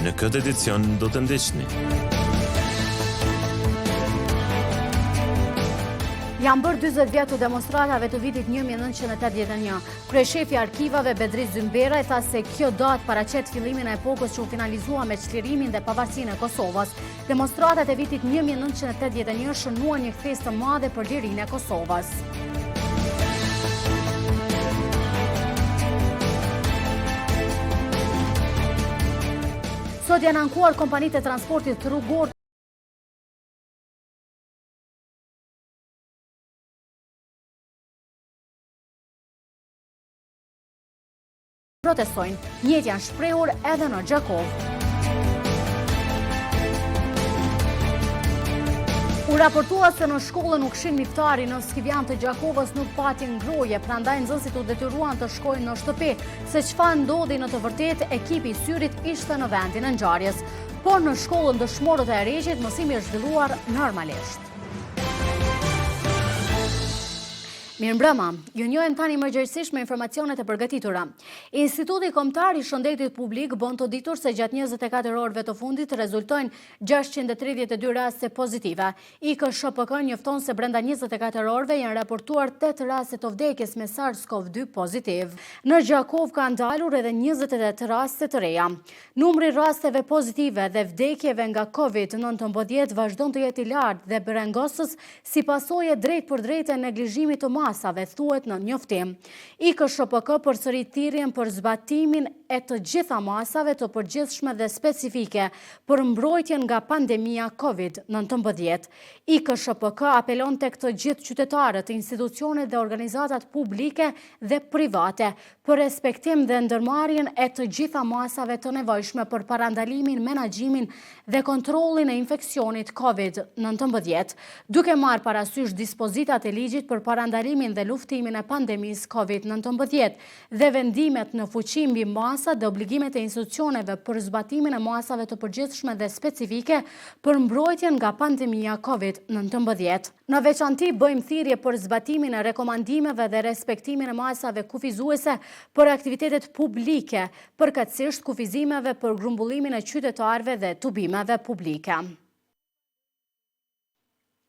Në këtë edicion do të ndiqni. Janë bërë 40 vjetë të demonstratave të vitit 1981. Kryeshefi arkivave Bedriz Zymbera e tha se kjo datë paraqet fillimin e epokës që u finalizua me çlirimin dhe pavarësinë e Kosovës. Demonstratat e vitit 1981 shënuan një kthesë të madhe për lirinë e Kosovës. Sot janë ankuar kompanitë e transportit rrugor protestojnë. Njëjtë janë shprehur edhe në Gjakov. U raportua se në shkollën u këshin miftari në Skivjan të Gjakovës nuk patin ngroje, prandaj nxënësit u detyruan të shkojnë në shtëpi. Se çfarë ndodhi në të vërtetë, ekipi i syrit ishte në vendin e ngjarjes. Por në shkollën dëshmorët e Regjit mësimi është zhvilluar normalisht. Mirëmbrëma, ju njohem tani mëngjesisht me informacionet e përgatitura. Instituti Kombëtar i Shëndetit Publik bën të ditur se gjatë 24 orëve të fundit rezultojnë 632 raste pozitive. IKSHPK njofton se brenda 24 orëve janë raportuar 8 raste të vdekjes me SARS-CoV-2 pozitiv. Në Gjakov ka ndalur edhe 28 raste të reja. Numri rasteve pozitive dhe vdekjeve nga COVID-19 vazhdon të jetë i lartë dhe brengosës si pasojë drejt për drejt e neglizhimit të masave, thuhet në njoftim. IKSHPK përsërit thirrjen për zbatimin e të gjitha masave të përgjithshme dhe specifike për mbrojtjen nga pandemia COVID-19. IKSHPK apelon tek të gjithë qytetarët, institucionet dhe organizatat publike dhe private për respektim dhe ndërmarrjen e të gjitha masave të nevojshme për parandalimin, menaxhimin dhe kontrollin e infeksionit COVID-19, duke marrë parasysh dispozitat e ligjit për parandalimin dhe luftimin e pandemisë COVID-19 dhe vendimet në fuqi mbi masa dhe obligimet e institucioneve për zbatimin e masave të përgjithshme dhe specifike për mbrojtjen nga pandemia COVID-19. Në veçanti bëjmë thirrje për zbatimin e rekomandimeve dhe respektimin e masave kufizuese për aktivitetet publike, përkatësisht kufizimeve për grumbullimin e qytetarëve dhe tubimeve publike.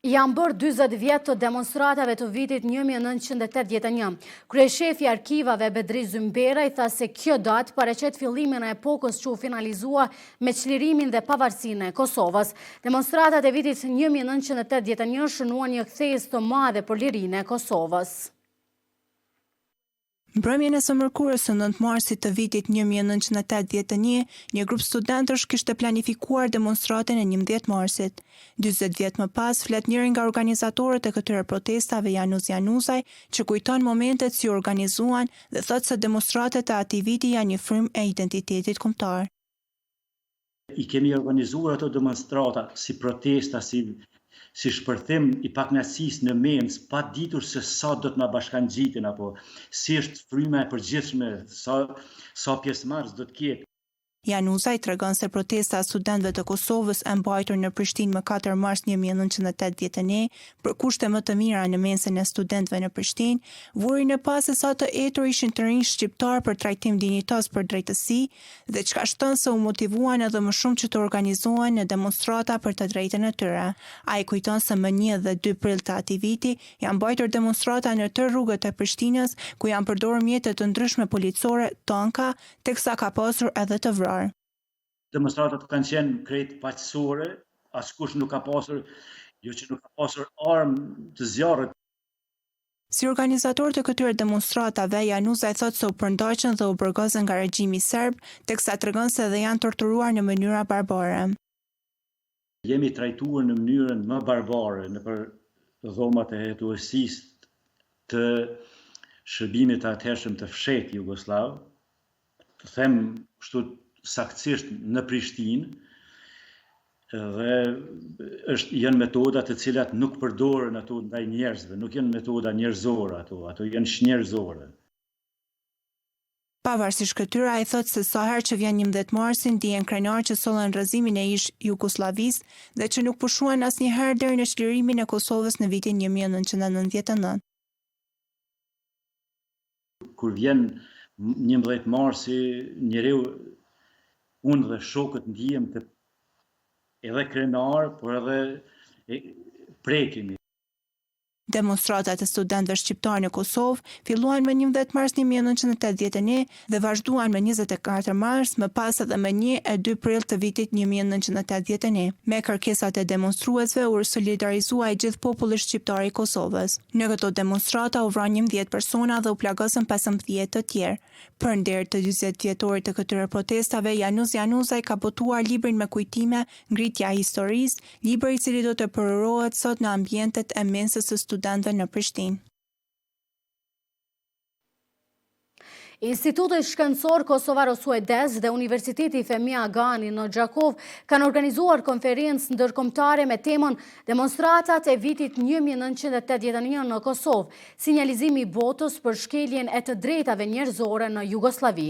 Janë bërë 40 vjetë të demonstratave të vitit 1981. Kryeshefi arkivave Bedriz Zymbera i tha se kjo datë paraqet fillimin e epokës që u finalizua me çlirimin dhe pavarësinë e Kosovës. Demonstratat e vitit 1981 shënuan një kthesë të madhe për lirinë e Kosovës. Mbrëmjen e së mërkurës së 9 marsit të vitit 1981, një grup studentësh kishte planifikuar demonstratën e 11 marsit. 40 vjet më pas, flet njëri nga organizatorët e këtyre protestave, Janus Janusaj, që kujton momentet si organizuan dhe thot se demonstratat e atij viti janë një frymë e identitetit kombëtar. I kemi organizuar ato demonstrata si protesta, si shpërthim i pakënaqësisë në mes, pa ditur se sa do të na bashkangjitin apo si është fryma e përgjithshme, sa pjesëmarrës do të ketë. Janusaj tregon se protesta e studentëve të Kosovës e mbajtur në Prishtinë më 4 mars 1981 për kushte më të mira në mesin e studentëve në Prishtinë, vuri në pas se sa të etur ishin të rinj shqiptar për trajtim dinjitos për drejtësi dhe çka shton se u motivuan edhe më shumë që të organizohen në demonstrata për të drejtën e tyre. Ai kujton se më 1 dhe 2 prill të atij viti janë mbajtur demonstrata në të rrugët e Prishtinës ku janë përdorur mjete të ndryshme policore, tanka, teksa ka pasur edhe të vrarë. Demonstratat kanë qenë krejt paqësore, askush nuk ka pasur, jo që nuk ka pasur armë të zjarrit. Si organizator të këtyre demonstratave, Janusaj thot se u përndaqën dhe u burgozën nga regjimi serb, teksa tregon se dhe janë torturuar në mënyra barbare. Jemi trajtuar në mënyrën më barbare nëpër dhomat e hetuesisë të shërbimit të atëhershëm të fshehtë jugosllav, të them kështu saktësisht në Prishtinë, dhe janë metoda të cilat nuk përdoren ato ndaj njerëzve, nuk janë metoda njerëzore ato janë shnjerëzore. Pavarësisht këtyre, ai thot se sa herë që vjen 11 marsi ndihen krenar që sollen rrëzimin e ish Jugosllavisë dhe që nuk pushuan asnjëherë deri në çlirimin e Kosovës në vitin 1999. Kur vjen 11 marsi, njeriu unë dhe shokët ndihem të edhe krenar, por edhe prekimi. Demonstratat e studentëve shqiptar në Kosovë filluan më 11 mars 1981 dhe vazhduan më 24 mars, më pas edhe më 1 e 2 prill të vitit 1981. Me kërkesat e demonstruesve u solidarizua i gjithë populli shqiptar i Kosovës. Në këto demonstrata u vranë 11 persona dhe u plagosën 15 të tjerë. Për nder të 20 vjetorit të këtyre protestave, Janus Januzaj ka botuar librin me kujtime Ngritja e Historisë, libër i cili do të përërohet sot në ambientet e mensës së studentëve në Prishtinë. Instituti Shkencor Kosovaro-Suedez dhe Universiteti Femia Gani në Gjakov kanë organizuar konferencë ndërkombëtare me temën Demonstratat e vitit 1981 në Kosovë, sinjalizimi i botës për shkeljen e të drejtave njerëzore në Jugosllavi.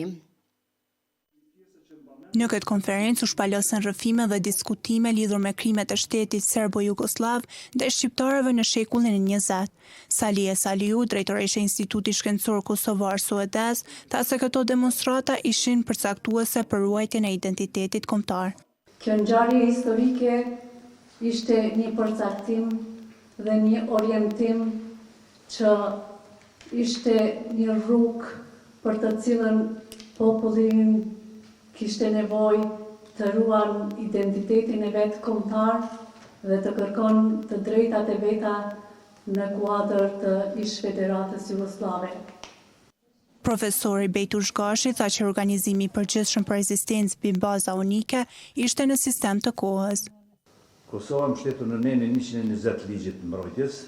Në këtë konferencë u shpalosën rrëfime dhe diskutime lidhur me krimet e shtetit serbo-jugoslav dhe shqiptarëve në shekullin e 20. Salie Saliu, drejtoresha e Institutit Shkencor Kosovar-Suedez, tha se këto demonstrata ishin përcaktuese për ruajtjen e identitetit kombëtar. Kjo ngjarje historike ishte një përcaktim dhe një orientim që ishte një rrugë për të cilën popullin kishte nevojë të ruan identitetin e vetë kombëtar dhe të kërkon të drejtat e veta në kuadër të ish Federatës Jugoslave. Profesori Bejtush Gashi tha që organizimi i përgjithshëm për ekzistencë mbi baza unike ishte në sistem të kohës. Kosova mbështetur në nenin 120 ligjit të mbrojtjes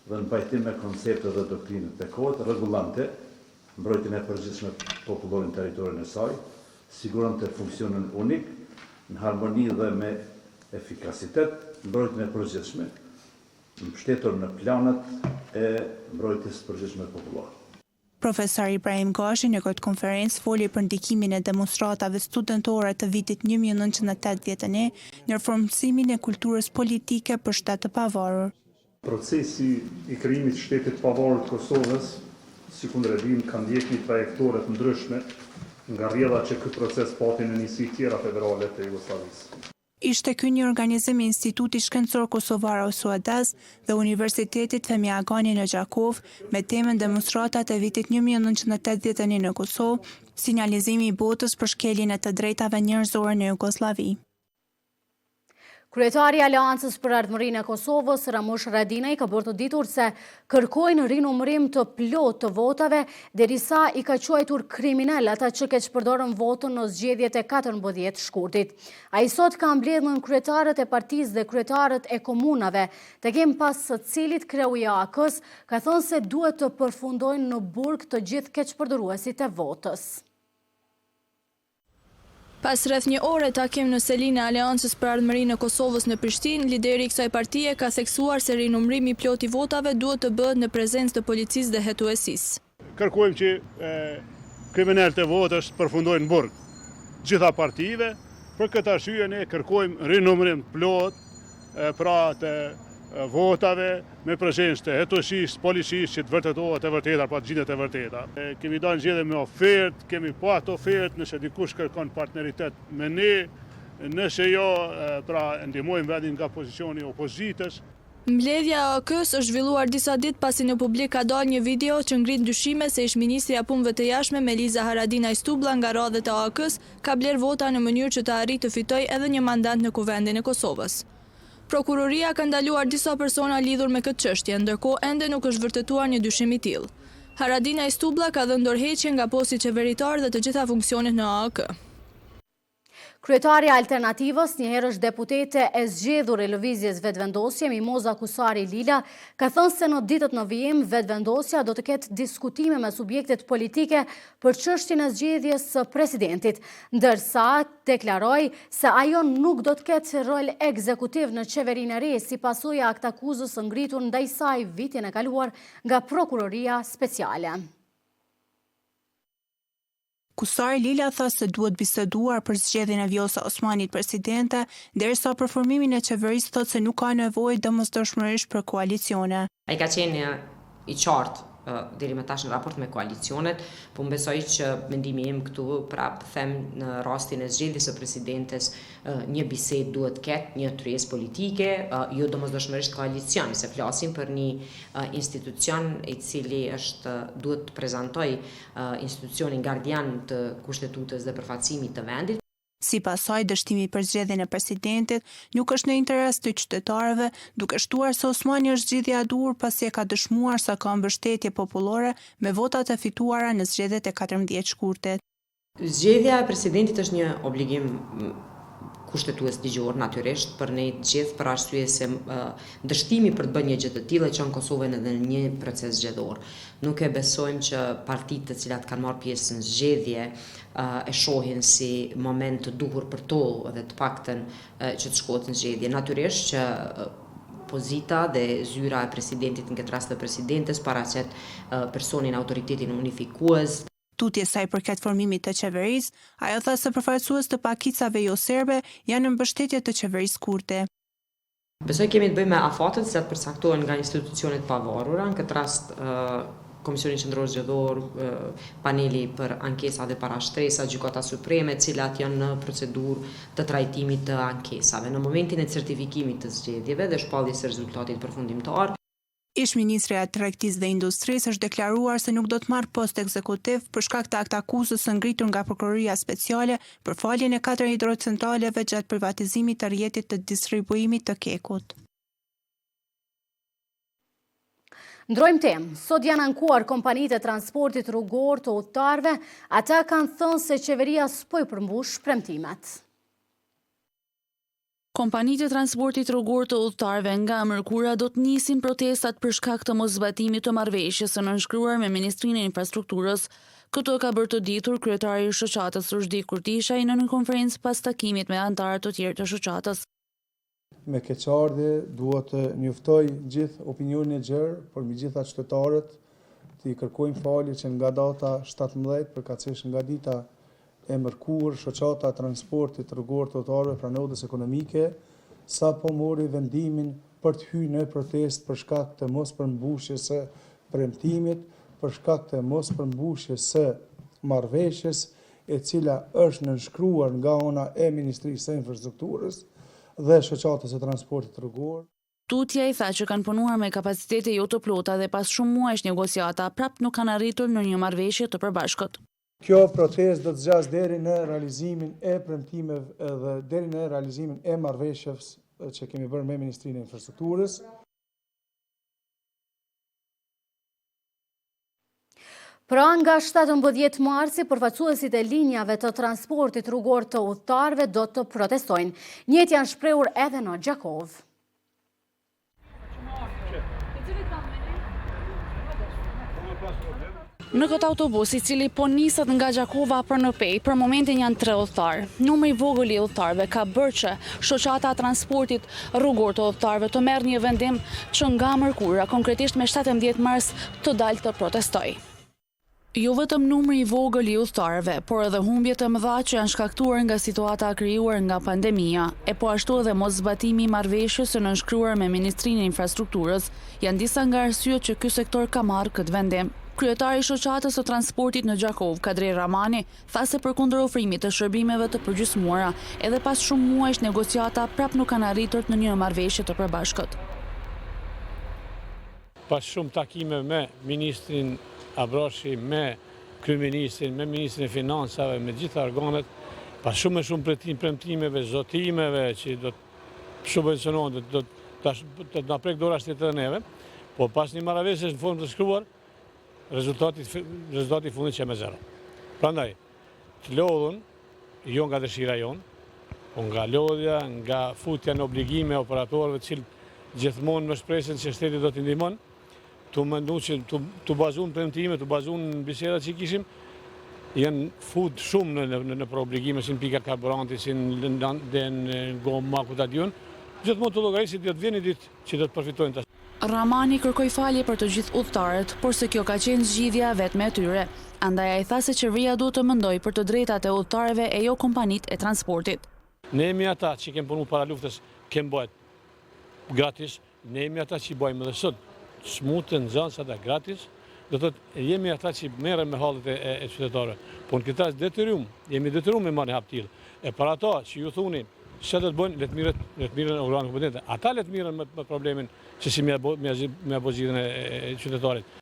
dhe në pajtim me konceptet dhe doktrinat e kohët rregullante mbrojtjen e përgjithshme popullore në territorin e saj, siguronte funksionin unik, në harmoni dhe me efikasitet, mbrojtjen e përgjithshme, mbështetur në planat e mbrojtjes përgjithshme popullore. Profesor Ibrahim Gashi në këtë konferencë foli për ndikimin e demonstratave studentore të vitit 1981 në formësimin e kulturës politike për shtet të pavarur. Procesi i krijimit të shtetit të pavarur të Kosovës, sikur e dim, ka ndjekur një trajektore të ndryshme nga rrjedha që ky proces pati në nisi tjera federale të Jugosllavisë. Ishte ky një organizim i Institutit Shkencor Kosovaro-Suedez dhe Universitetit Femia Gani në Gjakov me temën Demonstratat e vitit 1981 në Kosovë, sinjalizimi i botës për shkeljen e të drejtave njerëzore në Jugosllavi. Kryetari i Aleancës për Ardhmërinë e Kosovës, Ramush Haradinaj, ka bërë të ditur se kërkojnë rinumërim të plotë të votave, derisa i ka quajtur kriminal ata që keqpërdorën votën në zgjedhjet e 14 shkurtit. Ai sot ka mbledhur kryetarët e partisë dhe kryetarët e komunave, tekem pas së cilit kreu i AK-s ka thënë se duhet të përfundojnë në burg të gjithë keqpërdoruesit e votës. Pas rreth një ore takim në selinë e Aleancës për Ardhmërinë e Kosovës në Prishtinë, lideri i kësaj partie ka theksuar se rinumërimi i plotë i votave duhet të bëhet në prezencë të policisë dhe hetuesisë. Kërkojmë që kriminalët e votës përfundojnë në burg gjitha partive. Për këtë arsye ne kërkojmë rinumërim plot pra të votave me prezencë të hetuesisë, policisë që të vërtetohet e vërteta, pra të gjendet e vërteta. Kemi dalë zgjedhje me ofertë, kemi pa atë ofertë, nëse dikush kërkon partneritet me ne, nëse jo, pra ndihmojmë vendin nga pozicioni i opozitës. Mbledhja e AK-s është zhvilluar disa ditë pasi në publik ka dalë një video që ngrit dyshime se ish-ministri i punëve të jashtme Meliza Haradinaj Stublla nga radhët e AK-s ka bler vota në mënyrë që të arrijë të fitojë edhe një mandat në Kuvendin e Kosovës. Prokuroria ka ndaluar disa persona lidhur me këtë çështje, ndërkohë ende nuk është vërtetuar një dyshim i tillë. Haradinaj Stublla ka dhënë dorëheqje nga posti qeveritar dhe të gjitha funksionet në AK. Kryetari Alternativës, njëherësh deputete e zgjedhur e lëvizjes Vetëvendosje, Mimoza Kusari Lila, ka thënë se në ditët në vijim Vetëvendosja do të ketë diskutime me subjektet politike për çështjen e zgjedhjes së presidentit, ndërsa deklaroi se ajo nuk do të ketë rol ekzekutiv në qeverinë e re si pasojë e aktakuzës së ngritur ndaj saj vitin e kaluar nga Prokuroria Speciale. Kusari Lila tha se duhet biseduar për zgjedhjen e Vjosa Osmanit presidente, derisa për formimin e qeverisë thotë se nuk ka nevojë domosdoshmërisht për koalicione. Ai ka qenë i qartë deri më tash në raport me koalicionet, po më besoj që mendimi im këtu prap them në rastin e zgjedhjes së presidentes një bisedë duhet ketë, një tryezë politike, jo domosdoshmërisht koalicion, se flasim për një institucion i cili duhet të prezantojë institucionin gardian të kushtetutës dhe përfaqësimit të vendit. Sipas saj, dështimi për zgjedhjen e presidentit nuk është në interes të qytetarëve, duke shtuar se Osmani është zgjidhja e duhur pasi e ka dëshmuar se ka mbështetje popullore me votat e fituara në zgjedhjet e 14 shkurtit. Zgjedhja e presidentit është një obligim kushtetues ligjor natyrisht për ne të gjithë, për arsye se dështimi për të bërë një gjë të tillë çon Kosovën edhe në një proces zgjedhor. Nuk e besojmë që partitë të cilat kanë marrë pjesë në zgjedhje e shohin si moment të duhur për to dhe të paktën që të shkohet në zgjedhje. Natyrisht që pozita dhe zyra e presidentit, në këtë rast të presidentes, paraqet personin autoritetin unifikues. Tutje sa i përket formimit të qeverisë, ajo tha se përfaqësues të pakicave jo serbe janë në mbështetje të qeverisë kurte. Besoj kemi të bëjmë me afatet që përcaktohen nga institucionet pavarura, në këtë rast Komisioni Qendror Zgjedhor, paneli për ankesa dhe parashtresa, Gjykata Supreme, cilat janë në procedurë të trajtimit të ankesave. Në momentin e certifikimit të zgjedhjeve dhe shpalljes së rezultatit përfundimtar, Ish-ministrja e Tregtisë dhe Industrisë është deklaruar se nuk do të marrë post ekzekutiv për shkak të aktakuzës së ngritur nga Prokuroria Speciale për faljen e 4 hidrocentraleve gjatë privatizimit të rrjetit të distribuimit të Kekut. Ndrojmë temë. Sot janë ankuar kompanitë e transportit rrugor të udhëtarëve, ata kanë thënë se qeveria s'po i përmbush premtimet. Kompanitë e transportit rrugor të udhëtarëve nga mërkura do të nisin protestat për shkak të moszbatimit të marrëveshjes së nënshkruar me Ministrinë e Infrastrukturës. Këto ka bërë të ditur kryetari i shoqatës Rushdi Kurtishaj në një konferencë pas takimit me anëtarët të tjerë të shoqatës. Me keqardhje duhet të njoftoj gjithë opinionin e gjerë për mbi gjitha qytetarët, të i kërkojmë falje që nga data 17 përkatësisht nga dita e mërkur, shoqata transportit rrugor të udhëtarëve pranodhës ekonomike, sa po mori vendimin për të hyrë në protest për shkak të mos përmbushjes së premtimit, për shkak të mos përmbushjes së marrëveshjes, e cila është nënshkruar nga ana e Ministrisë së Infrastrukturës dhe shoqatës së transportit rrugor. Tutja i tha që kanë punuar me kapacitete jo të plota dhe pas shumë muajsh negociata prap nuk kanë arritur në një marrëveshje të përbashkët. Kjo protestë do të zgjasë deri në realizimin e premtimeve dhe deri në realizimin e marrëveshjes që kemi bërë me Ministrinë e Infrastrukturës. Pra nga 17 marsi, përfaqësuesit e linjave të transportit rrugor të udhëtarëve do të protestojnë. Njëjtë janë shprehur edhe në Gjakov. Në këtë autobus i cili po niset nga Gjakova për në Pej, për momentin janë 3 udhëtarë. Numri i vogël i udhëtarëve ka bërë që shoqata e transportit rrugor të udhëtarëve të merr një vendim që nga mërkura, konkretisht me 17 mars, të dalë të protestojë. Jo vetëm numri i vogël i udhëtarëve, por edhe humbjet e mëdha që janë shkaktuar nga situata e krijuar nga pandemia, e po ashtu edhe moszbatimi i marrëveshjes së nënshkruar me Ministrinë e Infrastrukturës, janë disa nga arsyet që ky sektor ka marrë këtë vendim. Kryetari i shoqatës së transportit në Gjakov, Kadri Ramani, tha se përkundër ofrimit të shërbimeve të përgjysmuara, edhe pas shumë muajsh negociata prap nuk kanë arritur në një marrëveshje të përbashkët. Pas shumë takime me Ministrin Abrashi, me Kryeministrin, me Ministrin e Financave, me gjitha organet, pas shumë premtimeve, zotimeve që do të subvencionohen, do të na prek dora shtetet e neve, po pas një marrëveshje në formë të shkruar, rezultati fundit që me 0. Prandaj, të lodhun, jo nga dëshira jonë, po nga lodhja, nga futja në obligime operatorëve që gjithmonë më shpresin që shteti do t'i ndihmon, të mendu që të bazun premtime, të bazun në bisedat që kishim, janë fut shumë në për obligime, si në pika karburanti, si në goma, ku ta dion, gjithmonë të llogarisit do të vjen një ditë që do të përfitojnë të. Ramani kërkoi falje për të gjithë udhëtarët, por se kjo ka qenë zgjidhja vetme e tyre. Andaj ai tha se qeveria duhet të mendojë për të drejtat e udhëtarëve e jo kompanitë e transportit. Ne jemi ata që kemë punu para luftës, kemë bëhet gratis, ne jemi ata që i bëjmë dhe sot. Smutën, nxënësat e gratis, do të thotë jemi ata që merrem me hallet e qytetarëve. Po në këtë detyrim, jemi detyruar me marrë hap tillë. E për ato që ju thuni, çfarë do të bëjnë, le të mirën organet kompetente. Ata le të mirën me problemin që si me abozitën e qytetarit.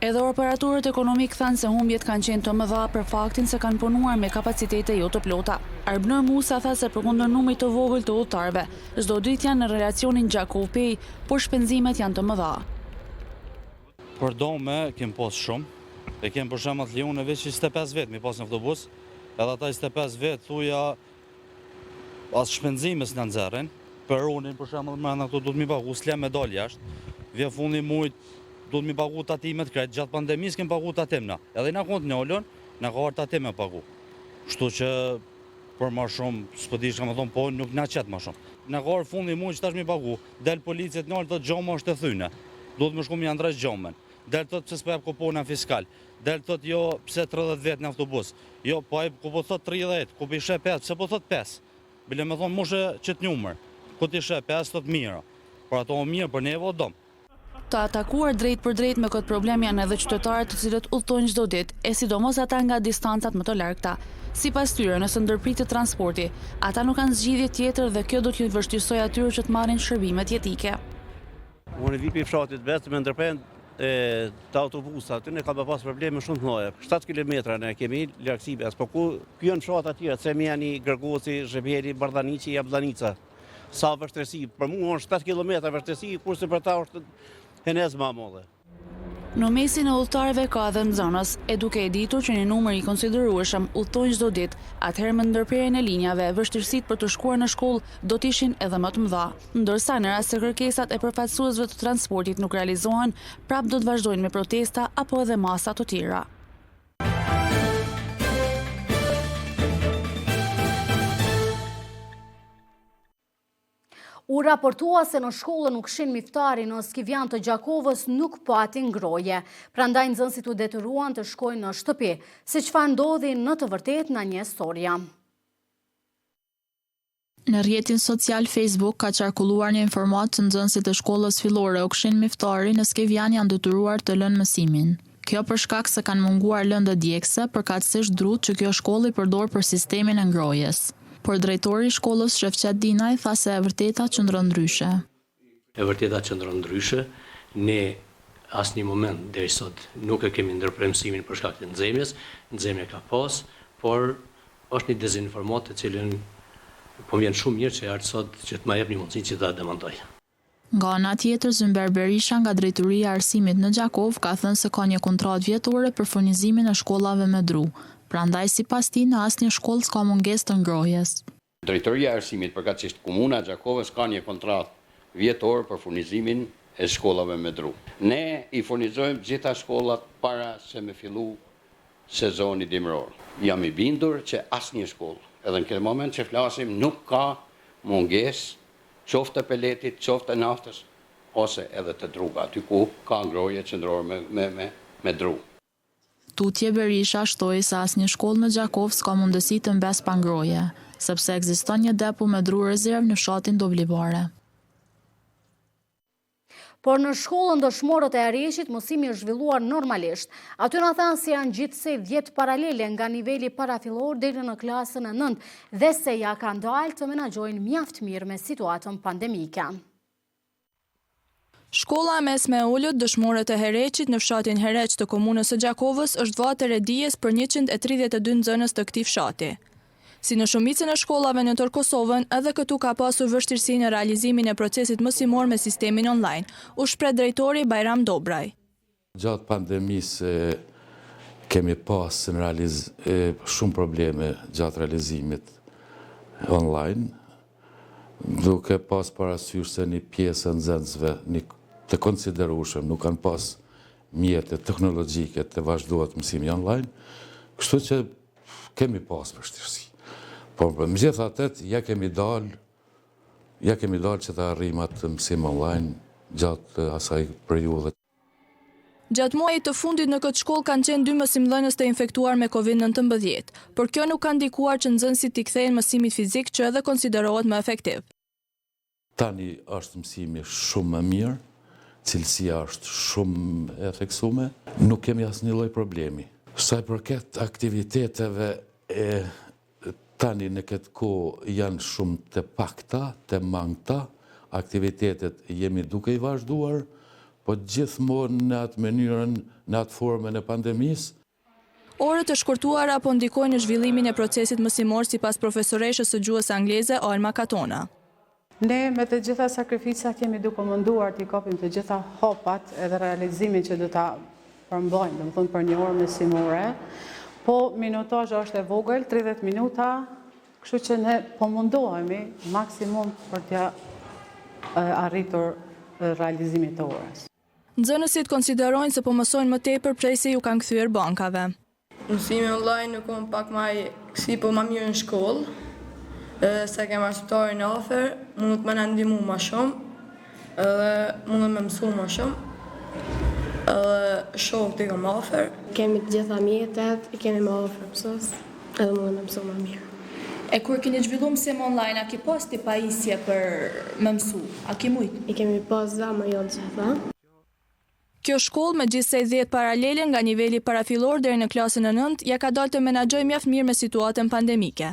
Edhe operatorët ekonomik thanë se humbjet kanë qenë të mëdha për faktin se kanë punuar me kapacitete jo të plota. Arbnor Musa tha se përkundër numrit të vogël të udhëtarëve, çdo ditë janë në relacionin Gjakov-Pej, por shpenzimet janë të mëdha. Për dome kem pas shumë, e kem për shembull Leon veç 25 vet mi pas në autobus, edhe ata 25 vet thuja as shpenzimes në nxjerrin, për unin për shembull më ato duhet mi pagu, s'lem me dal jashtë. Vjen fundi i muajit duhet mi pagu tatimet krejt, gjatë pandemisë kem pagu tatimna. Edhe na kont nolën, na ka ardhur tatim me pagu. Kështu që për më shumë, s'po di çka më thon, po nuk na çet më shumë. Na ka ardhur fundi i muajit tash mi pagu. Del policia të nol të xhoma është e thyne. Duhet më shku mi andrës xhomën. Del thot pse s'po jap kupona fiskal. Del thot jo pse 30 vet në autobus. Jo, po ai ku po thot 30, ku po i sheh 5, pse po thot 5. Bile më thon moshe çet numër. Ku ti sheh 5 thot mirë. Por ato mirë për neve o dom. Të atakuar drejt për drejt me këtë problem janë edhe qytetarët të cilët udhtojnë çdo ditë, e sidomos ata nga distancat më të largëta. Sipas tyre, nëse ndërpritet transporti, ata nuk kanë zgjidhje tjetër dhe kjo do t'ju vështirësojë atyre që të marrin shërbimet jetike. Unë vi për fshatit vetë me ndërprerje të autobusat, aty ne ka pas probleme shumë të mëdha. 7 kilometra ne kemi largësi, po ku janë fshat aty, Cemiani, Gërgoci, Zhebeli, Bardhaniçi, Jabllanica. Sa vështirësi, për mua është 7 kilometra vështirësi, kurse për ta është henez më e madhe. Në mesin e udhëtarëve ka edhe nxënës, e duke e ditur që një numër i konsiderueshëm udhtojnë çdo ditë, atëherë me ndërprerjen e linjave, vështirësitë për të shkuar në shkollë do të ishin edhe më të mëdha. Ndërsa në rast se kërkesat e përfaqësuesve të transportit nuk realizohen, prapë do të vazhdojnë me protesta apo edhe masa të tjera. U raportua se në shkollën u këshin miftari në Skivjan të Gjakovës nuk pati ngroje. Prandaj nxënësit u detyruan të shkojnë në shtëpi, si çfarë ndodhi në të vërtetë në një historia. Në rrjetin social Facebook ka qarkulluar një informatë që nxënësit e shkollës fillore u këshin miftari në Skivjan janë detyruar të lënë mësimin. Kjo për shkak se kanë munguar lëndë djegëse, përkatësisht drut që kjo shkollë i përdor për sistemin e ngrojes. Por drejtori i shkollës Shefqet Dinaj tha se e vërteta qëndron ndryshe. E vërteta qëndron ndryshe, ne asnjë moment deri sot nuk e kemi ndërprer mësimin për shkak të nxemjes, nxemja ka pas, por është një dezinformatë e cilën po vjen shumë mirë që ardh sot që të më jep një mundësi që ta demantoj. Nga ana tjetër, Zymber Berisha nga drejtoria e arsimit në Gjakov ka thënë se ka një kontratë vjetore për furnizimin e shkollave me dru. Prandaj sipas tij në asnjë shkollë s'ka mungesë të ngrojes. Drejtoria e arsimit përkatësisht Komuna e Gjakovës ka një kontratë vjetore për furnizimin e shkollave me dru. Ne i furnizojmë gjitha shkollat para se me fillu sezoni dimror. Jam i bindur që asnjë shkollë, edhe në këtë moment që flasim, nuk ka mungesë qoftë të peletit, qoftë të naftës, ose edhe të druga, aty ku ka ngroje qendrore me dru. Tutje Berisha shtoi se asnjë shkollë në Gjakov s'ka mundësi të mbes pa ngroje, sepse ekziston një depo me dru rezervë në fshatin Dovlivare. Por në shkollën dëshmorët e Areshit mësimi është zhvilluar normalisht. Aty na thanë se janë gjithsej 10 paralele nga niveli parafillor deri në klasën e 9 dhe se ja kanë dalë të menaxhojnë mjaft mirë me situatën pandemike. Shkolla mesme e ullët dëshmorët e Hereqit në fshatin Hereq të komunës së Gjakovës është vatër e dijes për 132 nxënës të këtij fshati. Si në shumicën e shkollave në tërë Kosovën, edhe këtu ka pasur vështirësi në realizimin e procesit mësimor me sistemin online, u shpreh drejtori Bajram Dobraj. Gjatë pandemisë kemi pas shumë probleme gjatë realizimit online, duke pas parasysh se një pjesë e nxënësve të konsiderueshëm nuk kanë pas mjete teknologjike të vazhdohet mësimi online, kështu që kemi pas vështirësi. Por megjithatë ja kemi dalë që të arrijmë atë mësim online gjatë asaj periudhe. Gjatë muajit të fundit në këtë shkollë kanë qenë 2 mësimdhënës të infektuar me COVID-19, por kjo nuk ka ndikuar që nxënësit t'i kthehen mësimit fizik që edhe konsiderohet më efektiv. Tani është mësimi shumë më mirë, cilësia është shumë e theksume, nuk kemi asnjë lloj problemi. Sa i përket aktiviteteve tani në këtë kohë janë shumë të pakta, të mangta, aktivitetet jemi duke i vazhduar, po gjithmonë në atë mënyrën, në atë formën e pandemisë. Orët e shkurtuara po ndikojnë në zhvillimin e procesit mësimor sipas profesoreshës së gjuhës angleze Alma Katona. Ne me të gjitha sakrificat jemi duke munduar t'i kopim të gjitha hopat edhe realizimin që do ta përmbajmë, domethënë për një orë mësimore, po minutazhi është e vogël, 30 minuta, kështu që ne po mundohemi maksimum për t'ja arritur realizimin të orës. Nxënësit konsiderojnë se po mësojnë më tepër prej se ju kanë kthyer bankave. Mësimi online nuk kom pak maj kësi po ma mirë në shkollë, se kem arsiptarin e afer, mundet me në ndimu ma shumë, edhe mundet me mësu ma shumë, edhe shokë t'i kom afer. Kemi të gjitha mjetet, i kemi ma afer mësus, edhe mundet me mësu ma mirë. E kur keni zhvillu mësim online, a ki pas t'i pajisje për me mësu? A ki mujt? I kemi pas dhe, më jo gjitha. Kjo shkollë me gjithsej 10 paralele nga niveli parafillor deri në klasën e 9 ja ka dalë të menaxhoj mjaft mirë me situatën pandemike.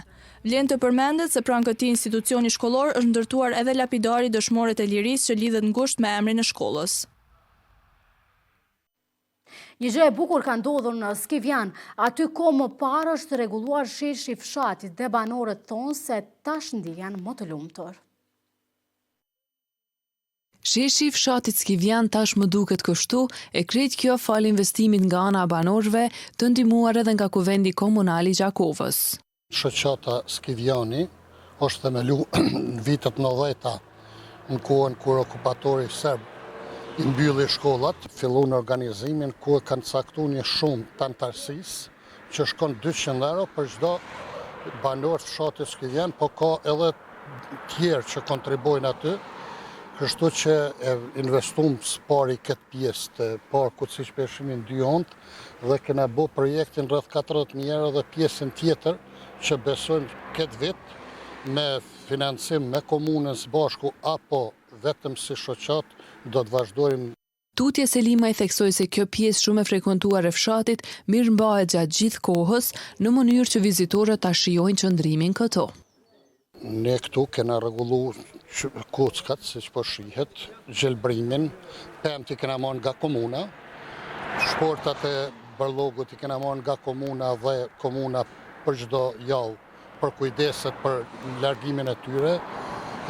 Vlen të përmendet se pranë këtij institucioni shkollor është ndërtuar edhe lapidari dëshmorët e lirisë që lidhet ngushtë me emrin e shkollës. Një gjë e bukur ka ndodhur në Skivjan, aty kohë më parë është rregulluar sheshi i fshatit dhe banorët thonë se tash ndihen më të lumtur. Sheshi i fshatit Skivjan tash më duket kështu, e krejt kjo fal investimit nga ana e banorëve, të ndihmuar edhe nga Kuvendi Komunal i Gjakovës. Shoqata Skivjani është themelu në vitet 90-ta, në kohën kur okupatori serb i mbylli shkollat, fillon organizimin ku e kanë caktuar një shumë të antarësisë që shkon 200 euro për çdo banor të fshatit Skivjan, po ka edhe tjerë që kontribojnë aty. Kështu që investum s'pari këtë pjesë të parkut si shpeshimin 2 ontë dhe kena bo projektin rreth 40.000 euro dhe pjesën tjetër që besojmë këtë vit me financim me komunën së bashku apo vetëm si shoqat do të vazhdojmë. Tutje Selima i theksoi se kjo pjesë shumë e frekuentuar e fshatit mirëmbahet gjatë gjithë kohës në mënyrë që vizitorët ta shijojnë qëndrimin këto. Ne këtu kena rregullu kockat, siç po shihet, gjelbrimin, pemt i kena marrë nga komuna, shportat e bërlogut i kena marrë nga komuna dhe komuna për çdo javë për kujdeset për largimin e tyre.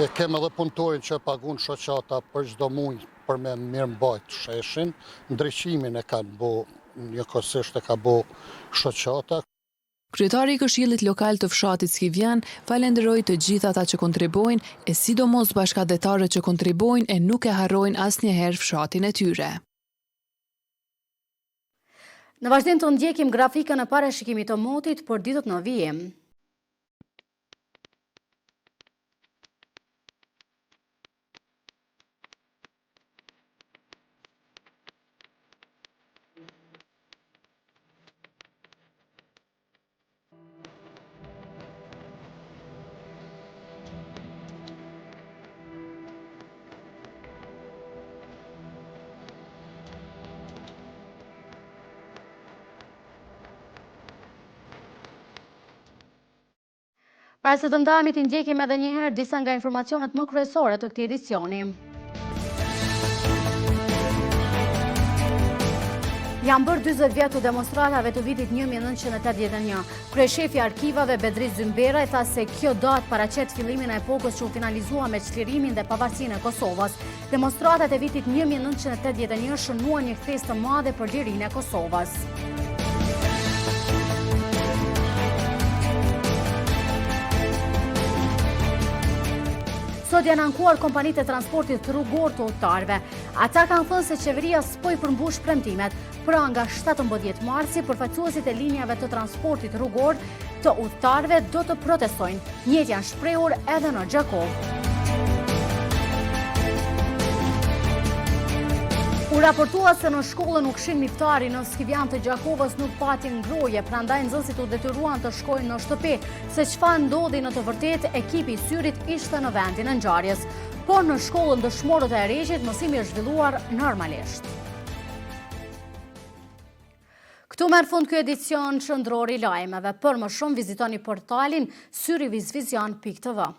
E kem edhe punëtorin që pagun shoqata për çdo muaj për me mirëmbajt sheshin, ndriqimin e kanë bo, njëkohësisht e ka bo shoqata. Kryetari i Këshillit Lokal të fshatit Skivjan falenderoi të gjithë ata që kontribojnë e sidomos bashkëdhetarët që kontribojnë e nuk e harrojnë asnjëherë fshatin e tyre. Në vazhdim të ndjekim grafikën e parashikimit të motit për ditët në vijim. Para se të ndajemi të ndjekim edhe njëherë disa nga informacionet më kryesore të këtij edicioni. Janë bërë 40 vjet të demonstratave të vitit 1981. Kryeshefi i arkivave Bedri Zymbera tha se kjo datë paraqet fillimin e epokës që u finalizua me çlirimin dhe pavarësinë e Kosovës. Demonstratat e vitit 1981 shënuan një kthesë të madhe për lirinë e Kosovës. Sot janë ankuar kompanitë e transportit rrugor të udhëtarëve. Ata kanë thënë se qeveria s'po i përmbush premtimet. Pra nga 17 marsi, përfaqësuesit e linjave të transportit rrugor të udhëtarëve do të protestojnë. Njëjtë janë shprehur edhe në Gjakovë. U raportua se në shkollën Ukshin Miftari në Skivjan të Gjakovës nuk patin ngroje, prandaj nxënësit u detyruan të shkojnë në shtëpi. Se çfarë ndodhi në të vërtetë, ekipi i syrit ishte në vendin e ngjarjes. por në shkollën dëshmorët e Ergjit mësimi është zhvilluar normalisht. Këtu merr fund ky edicion shëndror i lajmeve. Për më shumë vizitoni portalin syrivizvizion.tv.